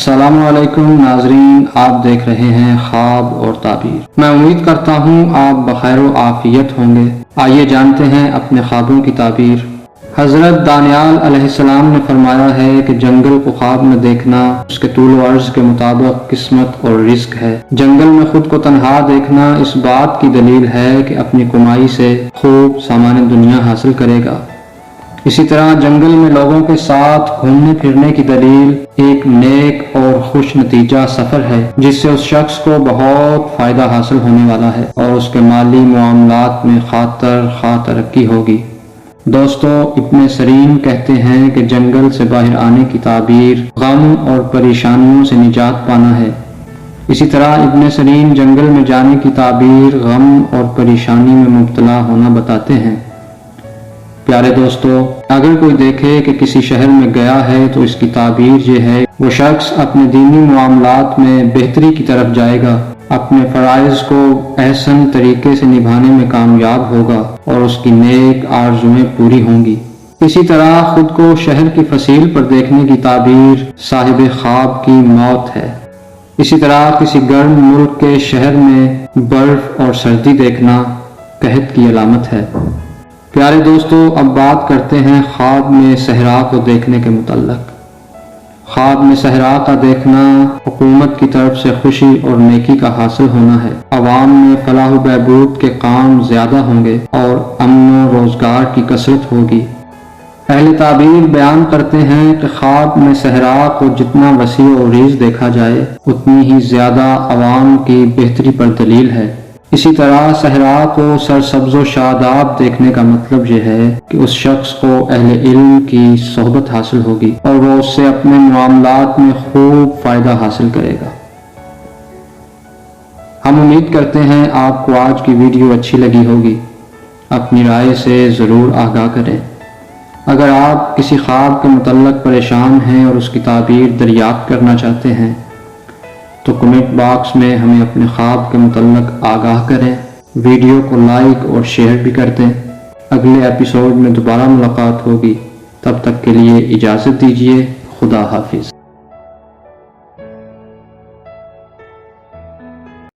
अस्सलामु अलैकुम नाजरीन, आप देख रहे हैं ख्वाब और ताबीर। मैं उम्मीद करता हूँ आप बखैर व आफियत होंगे। आइए जानते हैं अपने ख्वाबों की ताबीर। हज़रत दानियाल अलैहिस्सलाम ने फरमाया है कि जंगल को ख्वाब में देखना उसके तूल व अर्ज़ के मुताबिक किस्मत और रिस्क है। जंगल में खुद को तन्हा देखना इस बात की दलील है कि अपनी कमाई से खूब सामान दुनिया हासिल करेगा। इसी तरह जंगल में लोगों के साथ घूमने फिरने की दलील एक नेक और खुश नतीजा सफर है, जिससे उस शख्स को बहुत फायदा हासिल होने वाला है और उसके माली मामलात में खा तरक्की होगी। दोस्तों, इब्न सीरीन कहते हैं कि जंगल से बाहर आने की ताबीर गम और परेशानियों से निजात पाना है। इसी तरह इब्न सीरीन जंगल में जाने की ताबीर गम और परेशानी में मुब्तला होना बताते हैं। प्यारे दोस्तों, अगर कोई देखे कि किसी शहर में गया है तो इसकी ताबीर ये है, वो शख्स अपने दीनी मामलात में बेहतरी की तरफ जाएगा, अपने फ़राइज़ को एहसन तरीके से निभाने में कामयाब होगा और उसकी नेक आरज़ुएं पूरी होंगी। इसी तरह खुद को शहर की फसील पर देखने की ताबीर साहिब ख्वाब की मौत है। इसी तरह किसी गर्म मुल्क के शहर में बर्फ और सर्दी देखना कहत की अलामत है। प्यारे दोस्तों, अब बात करते हैं ख्वाब में सहरा को देखने के मुतल्लक। ख्वाब में सहरा का देखना हुकूमत की तरफ से खुशी और नेकी का हासिल होना है। अवाम में फलाह बहबूद के काम ज्यादा होंगे और अमन रोजगार की कसरत होगी। अहले ताबीर बयान करते हैं कि ख्वाब में सहरा को जितना वसी और रीज़ देखा जाए उतनी ही ज्यादा अवाम की बेहतरी पर दलील है। इसी तरह सहरा को सरसब्ज़ो शादाब देखने का मतलब यह है कि उस शख्स को अहले इल्म की सोहबत हासिल होगी और वो उससे अपने मामलात में खूब फायदा हासिल करेगा। हम उम्मीद करते हैं आपको आज की वीडियो अच्छी लगी होगी। अपनी राय से ज़रूर आगाह करें। अगर आप किसी ख्वाब के मुतल्लक परेशान हैं और उसकी ताबीर दरियाफ्त करना चाहते हैं तो कमेंट बॉक्स में हमें अपने ख्वाब के मुतल्लक आगाह करें। वीडियो को लाइक और शेयर भी कर दें। अगले एपिसोड में दोबारा मुलाकात होगी। तब तक के लिए इजाज़त दीजिए। खुदा हाफिज़।